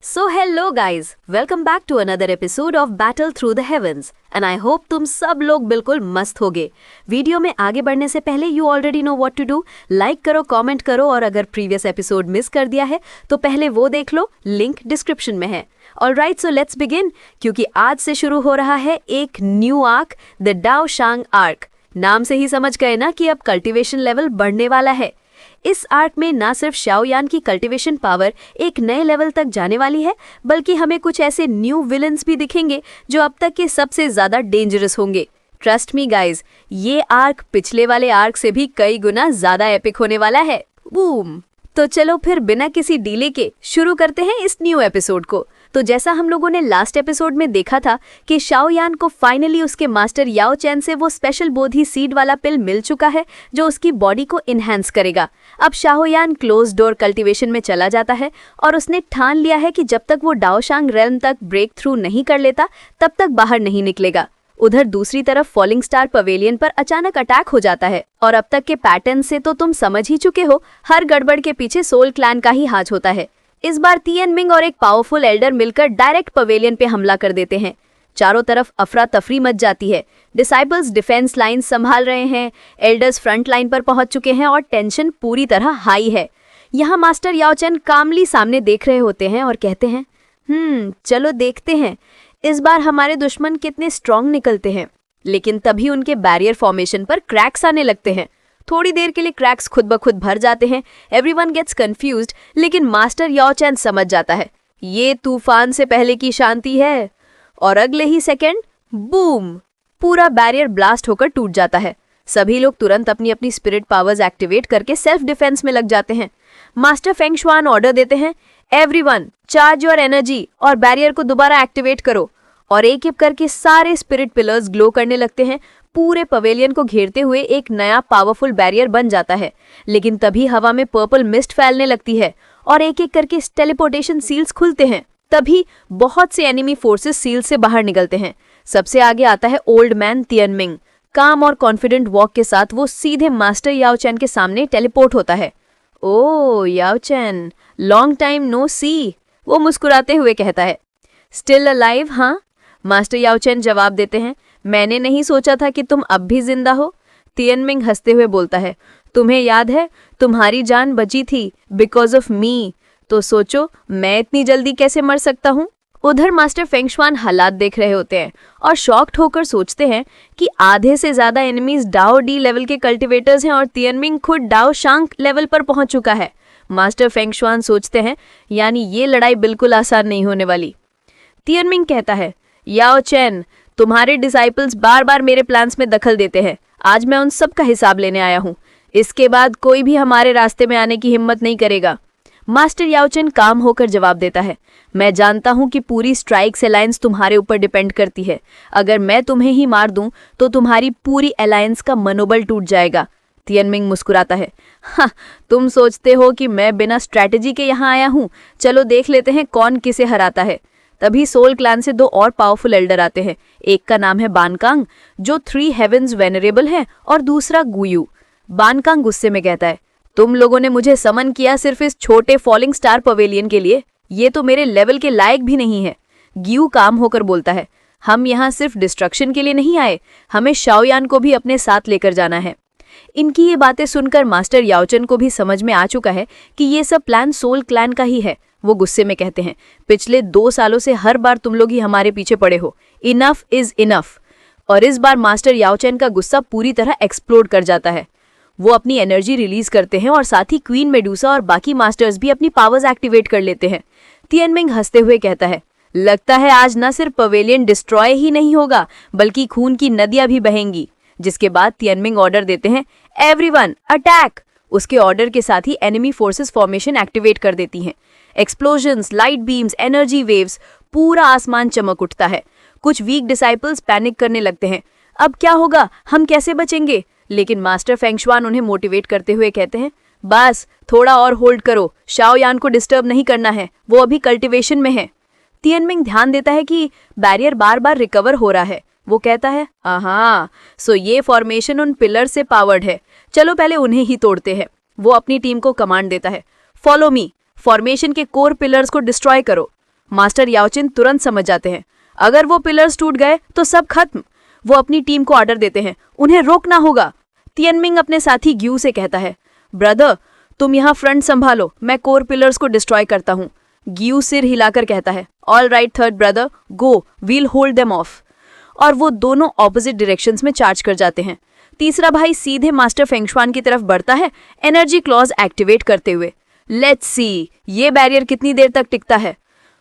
So hello guys, welcome back to another episode of battle through the heavens and I hope तुम सब लोग बिल्कुल मस्त होगे। वीडियो में आगे बढ़ने से पहले you already know what to do. Like करो, कमेंट करो और अगर प्रीवियस एपिसोड मिस कर दिया है तो पहले वो देख लो, लिंक डिस्क्रिप्शन में है। ऑलराइट, सो लेट्स बिगिन, क्योंकि आज से शुरू हो रहा है एक new arc, the Dao Shang arc. नाम से ही समझ गए ना कि अब कल्टीवेशन लेवल बढ़ने वाला है। इस आर्क में ना सिर्फ शाओयान की कल्टीवेशन पावर एक नए लेवल तक जाने वाली है, बल्कि हमें कुछ ऐसे न्यू विलन्स भी दिखेंगे जो अब तक के सबसे ज्यादा डेंजरस होंगे। ट्रस्ट मी गाइज, ये आर्क पिछले वाले आर्क से भी कई गुना ज्यादा एपिक होने वाला है। बूम! तो चलो फिर बिना किसी डीले के शुरू करते हैं इस न्यू एपिसोड को। तो जैसा हम लोगों ने लास्ट एपिसोड में देखा था कि शाओयान को फाइनली उसके मास्टर याओ चैन से वो स्पेशल बोधी सीड वाला पिल मिल चुका है जो उसकी बॉडी को इन्हांस करेगा। अब शाओयान क्लोज डोर कल्टीवेशन में चला जाता है और उसने ठान लिया है कि जब तक वो डाओशांग रेल्म तक ब्रेक थ्रू नहीं कर लेता तब तक बाहर नहीं निकलेगा। उधर दूसरी तरफ फॉलिंग स्टार पवेलियन पर अचानक अटैक हो जाता है और अब तक के पैटर्न से तो तुम समझ ही चुके हो, हर गड़बड़ के पीछे सोल क्लैन का ही हाथ होता है। इस बार तिएनमिंग और एक पावरफुल एल्डर मिलकर डायरेक्ट पवेलियन पे हमला कर देते हैं। चारों तरफ अफरा तफरी मच जाती है। डिसाइपल्स डिफेंस लाइन संभाल रहे हैं, एल्डर्स फ्रंट लाइन पर पहुंच चुके हैं और टेंशन पूरी तरह हाई है। यहाँ मास्टर याओ चैन कामली सामने देख रहे होते हैं और कहते हैं चलो देखते हैं इस बार हमारे दुश्मन कितने स्ट्रांग निकलते हैं। लेकिन तभी उनके बैरियर फॉर्मेशन पर क्रैक्स आने लगते हैं। थोड़ी देर के लिए क्रैक्स खुद ब खुद भर जाते हैं। एवरीवन गेट्स कंफ्यूज्ड, लेकिन मास्टर याओ चैन समझ जाता है ये तूफान से पहले की शांति है। और अगले ही सेकंड बूम, पूरा बैरियर ब्लास्ट होकर टूट जाता है। सभी लोग तुरंत अपनी अपनी स्पिरिट पावर्स एक्टिवेट करके सेल्फ डिफेंस में लग जाते हैं। मास्टर फेंग शुआन ऑर्डर देते हैं, एवरीवन चार्ज योर एनर्जी और बैरियर को दोबारा एक्टिवेट करो। और एक एक करके सारे स्पिरिट पिलर्स ग्लो करने लगते हैं। पूरे पवेलियन को घेरते हुए एक नया पावरफुल बैरियर बन जाता है। लेकिन तभी हवा में पर्पल मिस्ट फैलने लगती है और एक एक करके टेलीपोर्टेशन सील्स खुलते हैं। तभी बहुत से एनिमी फोर्सेस सील से बाहर निकलते हैं। सबसे आगे आता है ओल्ड मैन तिएनमिंग। काम और कॉन्फिडेंट वॉक के साथ वो सीधे मास्टर याओ चैन के सामने टेलीपोर्ट होता है। ओ याओ चैन, लॉन्ग टाइम नो सी, वो मुस्कुराते हुए कहता है। Still alive? हाँ, मास्टर याओ चैन जवाब देते हैं। मैंने नहीं सोचा था कि तुम अब भी जिंदा हो। तिएनमिंग हंसते हुए बोलता है, तुम्हें याद है तुम्हारी जान बची थी बिकॉज ऑफ मी, तो सोचो मैं इतनी जल्दी कैसे मर सकता हूँ। उधर मास्टर फेंग शुआन हालात देख रहे होते हैं और शॉक्ड होकर सोचते हैं कि आधे से ज्यादा एनिमीज डाओ डी लेवल के कल्टिवेटर्स हैं और तिएनमिंग खुद डाओ शांग लेवल पर पहुंच चुका है। मास्टर फेंग शुआन सोचते हैं यानी ये लड़ाई बिल्कुल आसान नहीं होने वाली। तिएनमिंग कहता है, याओ चैन, तुम्हारे डिसाइपल्स बार बार मेरे प्लान्स में दखल देते हैं। आज मैं उन सब का हिसाब लेने आया हूँ। इसके बाद कोई भी हमारे रास्ते में आने की हिम्मत नहीं करेगा। मास्टर याओ चैन काम होकर जवाब देता है, मैं जानता हूँ कि पूरी स्ट्राइक्स अलायंस तुम्हारे ऊपर डिपेंड करती है। अगर मैं तुम्हें ही मार दूं तो तुम्हारी पूरी अलायंस का मनोबल टूट जाएगा। तिएनमिंग मुस्कुराता है, हाँ, तुम सोचते हो कि मैं बिना स्ट्रैटेजी के यहाँ आया हूँ। चलो देख लेते हैं कौन किसे हराता है। तभी सोल क्लैन से दो और पावरफुल एल्डर आते हैं। एक का नाम है बानकांग, जो 3 हेवेंस वेनरेबल है, और दूसरा गुयू। बानकांग गुस्से में कहता है, तुम लोगों ने मुझे समन किया सिर्फ इस छोटे फॉलिंग स्टार पवेलियन के लिए? ये तो मेरे लेवल के लायक भी नहीं है। ग्यू काम होकर बोलता है, हम यहाँ सिर्फ डिस्ट्रक्शन के लिए नहीं आए, हमें शाओयान को भी अपने साथ लेकर जाना है। इनकी ये बातें सुनकर मास्टर याओ चैन को भी समझ में आ चुका है कि ये सब प्लान सोल क्लैन का ही है। वो गुस्से में कहते हैं, पिछले 2 सालों से हर बार तुम लोग ही हमारे पीछे पड़े हो। Enough is enough. और इस बार मास्टर याओ चैन का गुस्सा पूरी तरह एक्सप्लोड कर जाता है। वो अपनी एनर्जी रिलीज करते हैं और साथ ही क्वीन मेडूसा और बाकी मास्टर्स भी अपनी पावर्स एक्टिवेट कर लेते हैं। तिएनमिंग हंसते हुए कहता है, लगता है आज न सिर्फ पवेलियन डिस्ट्रॉय ही नहीं होगा बल्कि खून की नदियां भी बहेंगी। जिसके बाद तिएनमिंग ऑर्डर देते हैं, एवरीवन अटैक। उसके ऑर्डर के साथ ही एनिमी फोर्सेस फॉर्मेशन एक्टिवेट कर देती हैं। Explosions, light beams, energy waves, पूरा आसमान चमक उठता है। कुछ वीक डिसाइपल्स पैनिक करने लगते हैं, अब क्या होगा, हम कैसे बचेंगे? लेकिन मास्टर फेंग शुआन उन्हें मोटिवेट करते हुए कहते हैं, बस थोड़ा और होल्ड करो, शाओयान को डिस्टर्ब नहीं करना है, वो अभी कल्टीवेशन में है। तिएनमिंग ध्यान देता है कि बैरियर बार बार रिकवर हो रहा है। वो कहता है, हाँ, सो ये फॉर्मेशन उन पिलर से पावर्ड है, चलो पहले उन्हें ही तोड़ते हैं। वो अपनी टीम को कमांड देता है, फॉलो मी, फॉर्मेशन के कोर पिलर्स को डिस्ट्रॉय करो। मास्टर याओचेन तुरंत समझ जाते हैं, अगर वो पिलर्स टूट गए तो सब खत्म। वो अपनी टीम को ऑर्डर देते हैं, उन्हें रोकना होगा। तियनमिंग अपने साथी ग्यू से कहता है, ब्रदर तुम यहाँ फ्रंट संभालो, मैं कोर पिलर्स को डिस्ट्रॉय करता हूँ। ग्यू सिर हिलाकर कहता है, all right third brother, go, we'll hold them off. और वो दोनों ऑपोजिट डायरेक्शंस में चार्ज कर जाते हैं। तीसरा भाई सीधे मास्टर फेंगशुआन की तरफ बढ़ता है, एनर्जी क्लॉज एक्टिवेट करते हुए। लेट्स सी ये बैरियर कितनी देर तक टिकता है।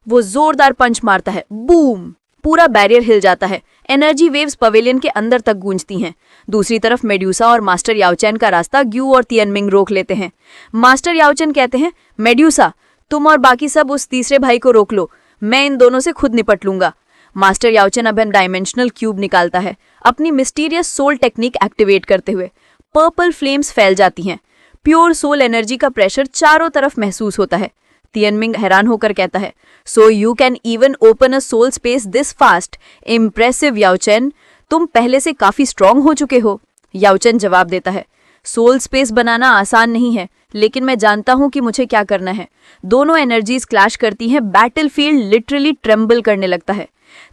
वो जोरदार पंच मारता है, बूम, पूरा बैरियर हिल जाता है। एनर्जी वेव्स पवेलियन के अंदर तक गूंजती हैं। दूसरी तरफ मेड्यूसा और मास्टर याओचेन का रास्ता ग्यू और तियनमिंग रोक लेते हैं। मास्टर याओचेन कहते हैं, मेड्यूसा तुम और बाकी सब उस तीसरे भाई को रोक लो, मैं इन दोनों से खुद निपट लूंगा। मास्टर याओचेन अब डायमेंशनल क्यूब निकालता है, अपनी मिस्टीरियस सोल टेक्निक एक्टिवेट करते हुए। पर्पल फ्लेम्स फैल जाती हैं। प्योर सोल एनर्जी का प्रेशर चारों तरफ महसूस होता है। तियनमिंग हैरान होकर कहता है, so you can even open a soul space this fast, impressive Yaochen, तुम पहले से काफी स्ट्रांग हो चुके हो। याओचेन जवाब देता है, सोल स्पेस बनाना आसान नहीं है, लेकिन मैं जानता हूं कि मुझे क्या करना है। दोनों एनर्जीज क्लैश करती हैं, बैटलफील्ड लिटरली ट्रेम्बल करने लगता है।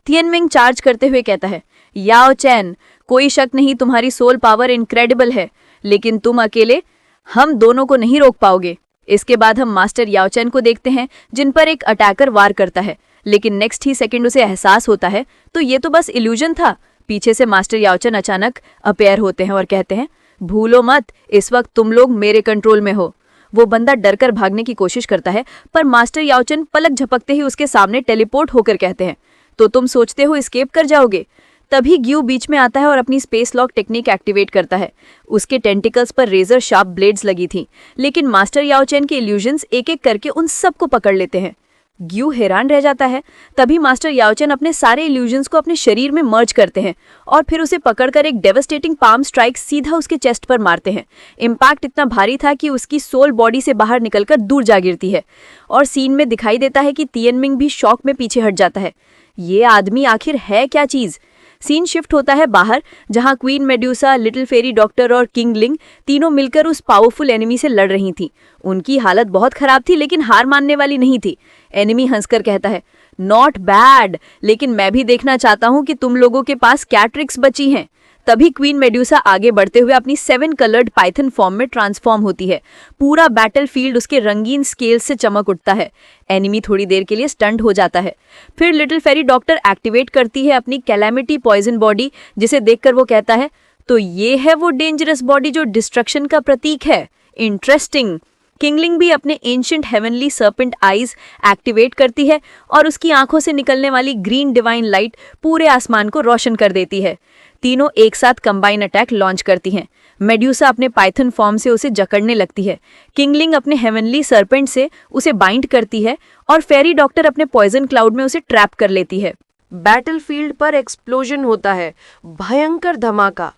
तियनमिंग चार्ज करते हुए कहता है, याओचेन कोई शक नहीं तुम्हारी सोल पावर इनक्रेडिबल है, लेकिन तुम अकेले हम दोनों को नहीं रोक पाओगे। इसके बाद हम मास्टर याओचेन को देखते हैं, जिन पर एक अटैकर वार करता है, लेकिन नेक्स्ट ही सेकंड उसे एहसास होता है तो ये तो बस इल्यूजन था। पीछे से मास्टर याओचेन अचानक अपीयर होते हैं और कहते हैं, भूलो मत, इस वक्त तुम लोग मेरे कंट्रोल में हो। वो बंदा डरकर भागने की कोशिश करता है, पर मास्टर याओचेन पलक झपकते ही उसके सामने टेलीपोर्ट होकर कहते हैं, तो तुम सोचते हो एस्केप कर जाओगे। तभी ग्यू बीच में आता है और अपनी स्पेस लॉक टेक्निक एक्टिवेट करता है। उसके टेंटिकल्स पर रेजर शार्प ब्लेड्स लगी थी, लेकिन मास्टर याओचेन के इल्यूजन्स एक एक करके उन सबको पकड़ लेते हैं। ग्यू हैरान रह जाता है। तभी मास्टर याओचेन अपने सारे इल्यूजन्स को अपने शरीर में मर्ज करते हैं और फिर उसे पकड़कर एक डेवास्टेटिंग पाम स्ट्राइक सीधा उसके चेस्ट पर मारते हैं। इम्पैक्ट इतना भारी था कि उसकी सोल बॉडी से बाहर निकलकर दूर जा गिरती है और सीन में दिखाई देता है कि तियनमिंग भी शॉक में पीछे हट जाता है। ये आदमी आखिर है क्या चीज। सीन शिफ्ट होता है बाहर, जहां queen medusa, little fairy doctor और किंग लिंग तीनों मिलकर उस पावरफुल एनिमी से लड़ रही थी। उनकी हालत बहुत खराब थी, लेकिन हार मानने वाली नहीं थी। एनिमी हंसकर कहता है, नॉट बैड, लेकिन मैं भी देखना चाहता हूं कि तुम लोगों के पास क्या ट्रिक्स बची हैं। तभी क्वीन मेड्यूसा आगे बढ़ते हुए अपनी 7 कलर्ड पाइथन फॉर्म में ट्रांसफॉर्म होती है। पूरा बैटलफील्ड उसके रंगीन स्केल से चमक उठता है। एनिमी थोड़ी देर के लिए स्टंट हो जाता है। फिर लिटिल फेरी डॉक्टर एक्टिवेट करती है अपनी कैलामिटी पॉइजन बॉडी, जिसे देखकर वो कहता है, तो ये है वो डेंजरस बॉडी जो डिस्ट्रक्शन का प्रतीक है। इंटरेस्टिंग। किंगलिंग भी अपने ancient heavenly serpent eyes activate करती है और उसकी आंखों से निकलने वाली ग्रीन डिवाइन लाइट पूरे आसमान को रोशन कर देती है। तीनों एक साथ कंबाइन अटैक लॉन्च करती हैं। मेड्यूसा अपने पाइथन फॉर्म से उसे जकड़ने लगती है। किंगलिंग अपने हेवनली सर्पेंट से उसे बाइंड करती है और फेरी डॉक्टर अपने पॉइजन क्लाउड में उसे ट्रैप कर लेती है। बैटलफील्ड पर एक्सप्लोजन होता है, भयंकर धमाका,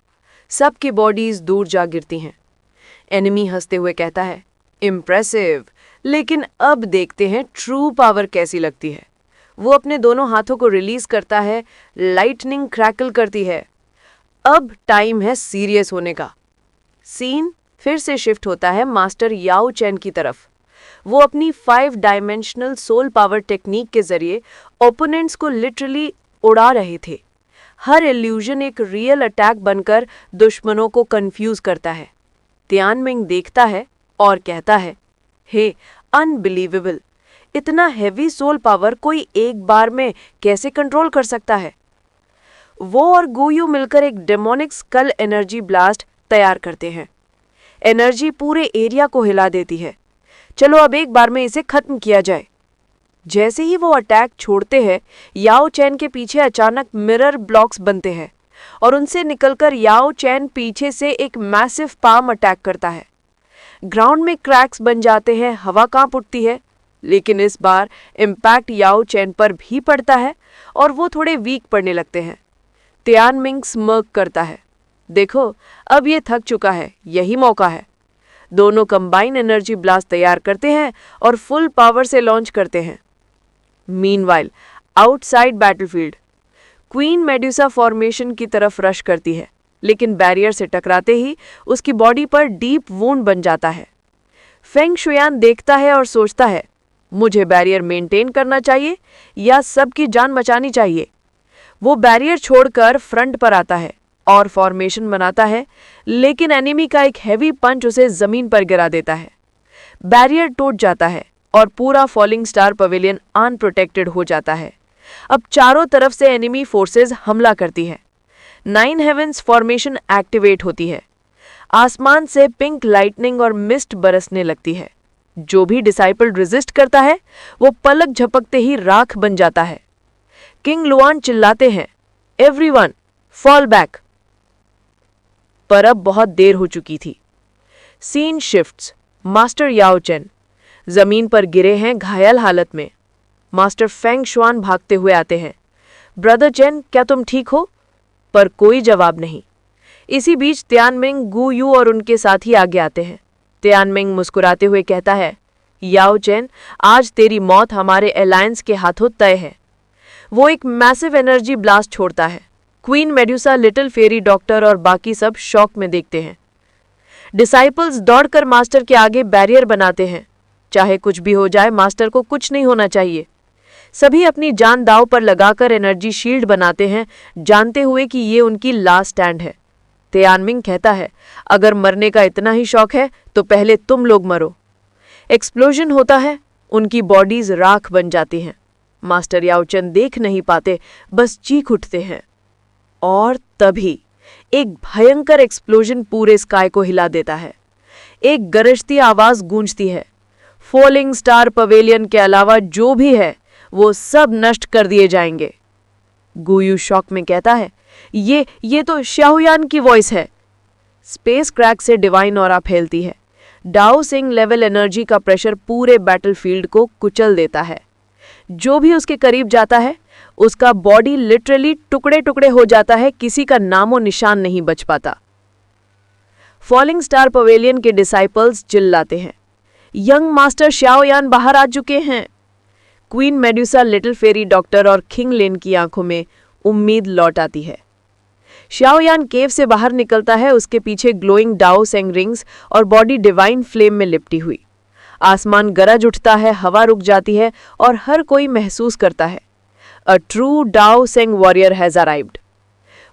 सबकी बॉडीज दूर जा गिरती हैं। एनिमी हंसते हुए कहता है, इम्प्रेसिव, लेकिन अब देखते हैं ट्रू पावर कैसी लगती है। वो अपने दोनों हाथों को रिलीज करता है, लाइटनिंग क्रैकल करती है। अब टाइम है सीरियस होने का। सीन फिर से शिफ्ट होता है मास्टर याओचेन की तरफ। वो अपनी 5 डायमेंशनल सोल पावर टेक्निक के जरिए ओपोनेंट्स को लिटरली उड़ा रहे थे। हर इल्यूजन एक रियल अटैक बनकर दुश्मनों को कंफ्यूज करता है। तियानमिंग देखता है और कहता है, हे अनबिलीवेबल, इतना हैवी सोल पावर कोई एक बार में कैसे कंट्रोल कर सकता है। वो और गुयू मिलकर एक डेमोनिक स्कल एनर्जी ब्लास्ट तैयार करते हैं। एनर्जी पूरे एरिया को हिला देती है। चलो अब एक बार में इसे खत्म किया जाए। जैसे ही वो अटैक छोड़ते हैं, याओचेन के पीछे अचानक मिरर ब्लॉक्स बनते हैं और उनसे निकलकर याओचेन पीछे से एक मैसिव पाम अटैक करता है। ग्राउंड में क्रैक्स बन जाते हैं, हवा कांप उठती है, लेकिन इस बार इम्पैक्ट याओचेन पर भी पड़ता है और वो थोड़े वीक पड़ने लगते हैं। तियानमिंग स्मर्क करता है, देखो अब ये थक चुका है, यही मौका है। दोनों कंबाइन एनर्जी ब्लास्ट तैयार करते हैं और फुल पावर से लॉन्च करते हैं। Meanwhile outside battlefield, queen medusa formation की तरफ रश करती है, लेकिन बैरियर से टकराते ही उसकी बॉडी पर डीप वुंड बन जाता है। फेंग शुयान देखता है और सोचता है, मुझे बैरियर मेंटेन करना चाहिए या सबकी जान बचानी चाहिए। वो बैरियर छोड़कर फ्रंट पर आता है और फॉर्मेशन बनाता है, लेकिन एनिमी का एक हैवी पंच उसे जमीन पर गिरा देता है। बैरियर टूट जाता है और पूरा फॉलिंग स्टार पवेलियन अनप्रोटेक्टेड हो जाता है। अब चारों तरफ से एनिमी फोर्सेस हमला करती है। 9 हेवेंस फॉर्मेशन एक्टिवेट होती है। आसमान से पिंक लाइटनिंग और मिस्ट बरसने लगती है। जो भी डिसाइपल रेजिस्ट करता है वो पलक झपकते ही राख बन जाता है। किंग लुआन चिल्लाते हैं, एवरीवन फॉल बैक। पर अब बहुत देर हो चुकी थी। Scene shifts. Master Yao Chen जमीन पर गिरे हैं घायल हालत में। मास्टर फेंग शुआन भागते हुए आते हैं, ब्रदर चेन क्या तुम ठीक हो? पर कोई जवाब नहीं। इसी बीच तियानमिंग, गु यू और उनके साथी आगे आते हैं। तियानमिंग मुस्कुराते हुए कहता है, याओ चेन आज तेरी मौत हमारे अलायंस के हाथों तय है। वो एक मैसिव एनर्जी ब्लास्ट छोड़ता है। Queen medusa, little fairy doctor और बाकी सब शॉक में देखते हैं। डिसाइपल्स दौड़कर मास्टर के आगे बैरियर बनाते हैं। चाहे कुछ भी हो जाए, मास्टर को कुछ नहीं होना चाहिए। सभी अपनी जान दांव पर लगाकर एनर्जी शील्ड बनाते हैं, जानते हुए कि ये उनकी लास्ट स्टैंड है। तियानमिंग कहता है, अगर मरने का इतना ही शौक है तो पहले तुम लोग मरो। एक्सप्लोजन होता है, उनकी बॉडीज राख बन जाती हैं। मास्टर याओचेन देख नहीं पाते, बस चीख उठते हैं। और तभी एक भयंकर एक्सप्लोजन पूरे स्काई को हिला देता है। एक गरजती आवाज गूंजती है। फॉलिंग स्टार पवेलियन के अलावा जो भी है वो सब नष्ट कर दिए जाएंगे। गुयू शॉक में कहता है, ये तो शाओयान की वॉइस है। स्पेस क्रैक से डिवाइन ऑरा फैलती है। डाओ सिंह लेवल एनर्जी का प्रेशर पूरे बैटलफील्ड को कुचल देता है। जो भी उसके करीब जाता है उसका बॉडी लिटरली टुकड़े टुकड़े हो जाता है, किसी का नामो निशान नहीं बच पाता। फॉलिंग स्टार पवेलियन के डिसाइपल्स चिल्लाते हैं, यंग मास्टर शाओयान बाहर आ चुके हैं। Queen medusa, little fairy doctor और किंग लिन की आंखों में उम्मीद लौट आती है। शाओयान केव से बाहर निकलता है, उसके पीछे ग्लोइंग डाओ सेंग रिंग्स और बॉडी डिवाइन फ्लेम में लिपटी हुई। आसमान गरज उठता है, हवा रुक जाती है और हर कोई महसूस करता है, a true Dao Seng warrior has arrived.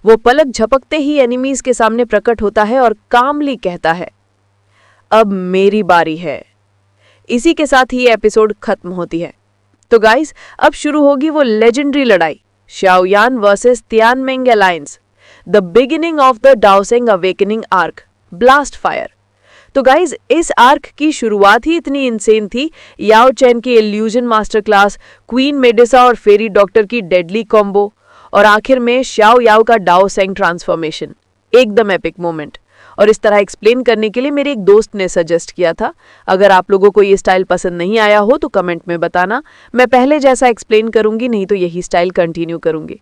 वो पलक झपकते ही एनिमीज के सामने प्रकट होता है और कामली कहता है, अब मेरी बारी है। इसी के साथ ही एपिसोड खत्म होती है। तो गाइस, अब शुरू होगी वो लेजेंडरी लड़ाई, Xiao Yan versus Tianming alliance, the beginning of the डाओसेंग अवेकनिंग आर्क, ब्लास्ट फायर। तो गाइज, इस आर्क की शुरुआत ही इतनी इंसेन थी। याओ चेन की illusion master class, queen Medusa और फेरी डॉक्टर की डेडली कॉम्बो, और आखिर में शाओ याओ का डाओ सेंग ट्रांसफॉर्मेशन, एकदम एपिक मोमेंट। और इस तरह एक्सप्लेन करने के लिए मेरे एक दोस्त ने सजेस्ट किया था। अगर आप लोगों को ये स्टाइल पसंद नहीं आया हो तो कमेंट में बताना, मैं पहले जैसा एक्सप्लेन करूंगी, नहीं तो यही स्टाइल कंटिन्यू करूंगी।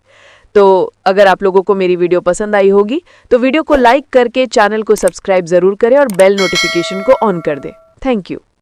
तो अगर आप लोगों को मेरी वीडियो पसंद आई होगी तो वीडियो को लाइक करके चैनल को सब्सक्राइब जरूर करें और बेल नोटिफिकेशन को ऑन कर दें। Thank you.